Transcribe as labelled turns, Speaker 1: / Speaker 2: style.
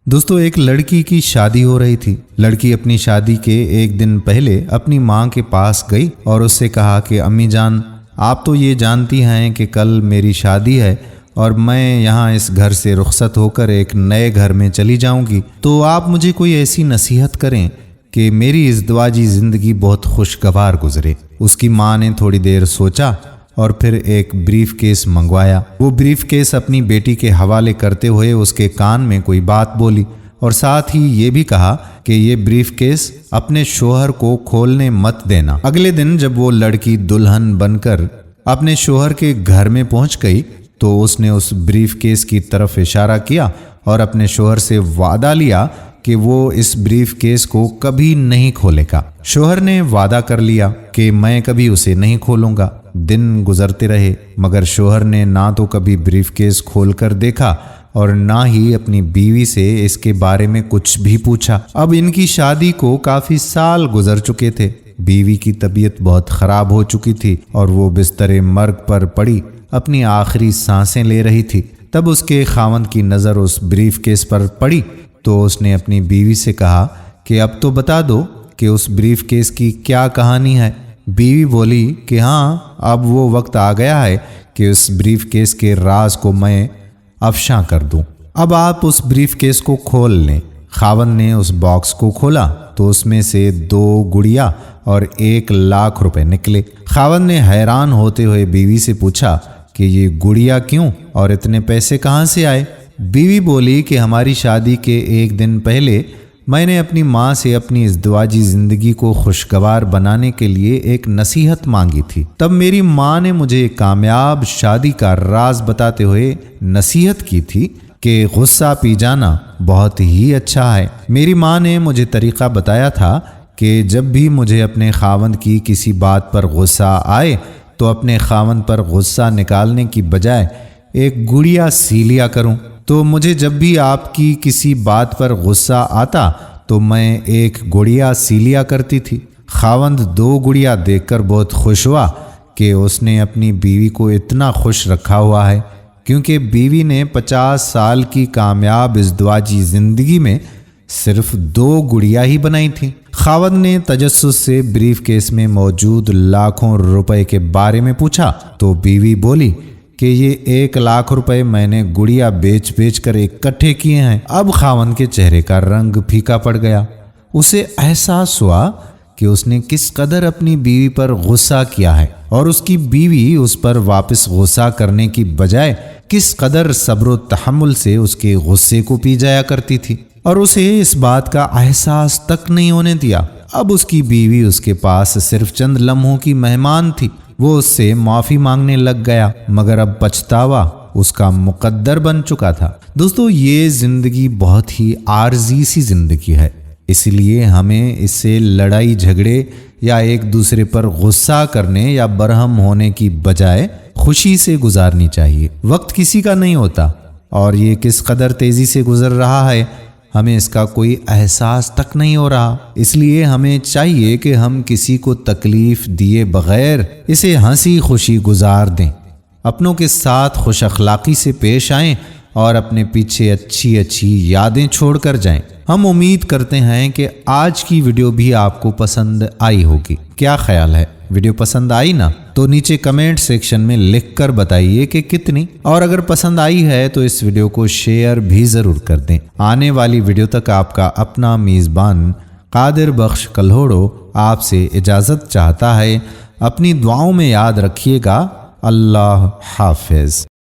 Speaker 1: دوستو ایک لڑکی کی شادی ہو رہی تھی۔ لڑکی اپنی شادی کے ایک دن پہلے اپنی ماں کے پاس گئی اور اس سے کہا کہ امی جان، آپ تو یہ جانتی ہیں کہ کل میری شادی ہے اور میں یہاں اس گھر سے رخصت ہو کر ایک نئے گھر میں چلی جاؤں گی، تو آپ مجھے کوئی ایسی نصیحت کریں کہ میری ازدواجی زندگی بہت خوشگوار گزرے۔ اس کی ماں نے تھوڑی دیر سوچا اور پھر ایک بریف کیس منگوایا۔ وہ بریف کیس اپنی بیٹی کے حوالے کرتے ہوئے اس کے کان میں کوئی بات بولی اور ساتھ ہی یہ بھی کہا کہ یہ بریف کیس اپنے شوہر کو کھولنے مت دینا۔ اگلے دن جب وہ لڑکی دلہن بن کر اپنے شوہر کے گھر میں پہنچ گئی تو اس نے اس بریف کیس کی طرف اشارہ کیا اور اپنے شوہر سے وعدہ لیا کہ وہ اس بریف کیس کو کبھی نہیں کھولے گا۔ شوہر نے وعدہ کر لیا کہ میں کبھی اسے نہیں کھولوں گا۔ دن گزرتے رہے مگر شوہر نے نہ تو کبھی بریف کیس کھول کر دیکھا اور نہ ہی اپنی بیوی سے اس کے بارے میں کچھ بھی پوچھا۔ اب ان کی شادی کو کافی سال گزر چکے تھے۔ بیوی کی طبیعت بہت خراب ہو چکی تھی اور وہ بستر مرگ پر پڑی اپنی آخری سانسیں لے رہی تھی۔ تب اس کے خاوند کی نظر اس بریف کیس پر پڑی تو اس نے اپنی بیوی سے کہا کہ اب تو بتا دو کہ اس بریف کیس کی کیا کہانی ہے۔ بیوی بولی کہ ہاں، اب وہ وقت آ گیا ہے کہ اس بریف کیس کے راز کو میں افشاں کر دوں۔ اب آپ اس بریف کیس کو کھول لیں۔ خاوند نے اس باکس کو کھولا تو اس میں سے 2 گڑیا اور 1 لاکھ روپے نکلے۔ خاوند نے حیران ہوتے ہوئے بیوی سے پوچھا کہ یہ گڑیا کیوں اور اتنے پیسے کہاں سے آئے؟ بیوی بولی کہ ہماری شادی کے ایک دن پہلے میں نے اپنی ماں سے اپنی ازدواجی زندگی کو خوشگوار بنانے کے لیے ایک نصیحت مانگی تھی۔ تب میری ماں نے مجھے کامیاب شادی کا راز بتاتے ہوئے نصیحت کی تھی کہ غصہ پی جانا بہت ہی اچھا ہے۔ میری ماں نے مجھے طریقہ بتایا تھا کہ جب بھی مجھے اپنے خاوند کی کسی بات پر غصہ آئے تو اپنے خاوند پر غصہ نکالنے کی بجائے ایک گڑیا سی لیا کروں۔ تو مجھے جب بھی آپ کی کسی بات پر غصہ آتا تو میں ایک گڑیا سی لیا کرتی تھی۔ خاوند 2 گڑیا دیکھ کر بہت خوش ہوا کہ اس نے اپنی بیوی کو اتنا خوش رکھا ہوا ہے، کیونکہ بیوی نے 50 سال کی کامیاب ازدواجی زندگی میں صرف 2 گڑیا ہی بنائی تھیں۔ خاوند نے تجسس سے بریف کیس میں موجود لاکھوں روپے کے بارے میں پوچھا تو بیوی بولی کہ یہ 1 لاکھ روپے میں نے گڑیا بیچ کر اکٹھے کیے ہیں۔ اب خاوند کے چہرے کا رنگ پھیکا پڑ گیا۔ اسے احساس ہوا کہ اس نے کس قدر اپنی بیوی پر غصہ کیا ہے اور اس کی بیوی اس پر واپس غصہ کرنے کی بجائے کس قدر صبر و تحمل سے اس کے غصے کو پی جایا کرتی تھی اور اسے اس بات کا احساس تک نہیں ہونے دیا۔ اب اس کی بیوی اس کے پاس صرف چند لمحوں کی مہمان تھی۔ وہ اس سے معافی مانگنے لگ گیا مگر اب پچھتاوا اس کا مقدر بن چکا تھا۔ دوستو یہ زندگی بہت ہی عارضی سی زندگی ہے، اس لیے ہمیں اس سے لڑائی جھگڑے یا ایک دوسرے پر غصہ کرنے یا برہم ہونے کی بجائے خوشی سے گزارنی چاہیے۔ وقت کسی کا نہیں ہوتا اور یہ کس قدر تیزی سے گزر رہا ہے ہمیں اس کا کوئی احساس تک نہیں ہو رہا۔ اس لیے ہمیں چاہیے کہ ہم کسی کو تکلیف دیے بغیر اسے ہنسی خوشی گزار دیں، اپنوں کے ساتھ خوش اخلاقی سے پیش آئیں اور اپنے پیچھے اچھی یادیں چھوڑ کر جائیں۔ ہم امید کرتے ہیں کہ آج کی ویڈیو بھی آپ کو پسند آئی ہوگی۔ کیا خیال ہے؟ ویڈیو پسند آئی نا؟ تو نیچے کمنٹ سیکشن میں لکھ کر بتائیے کہ کتنی، اور اگر پسند آئی ہے تو اس ویڈیو کو شیئر بھی ضرور کر دیں۔ آنے والی ویڈیو تک آپ کا اپنا میزبان قادر بخش کلہوڑو آپ سے اجازت چاہتا ہے۔ اپنی دعاؤں میں یاد رکھیے گا۔ اللہ حافظ۔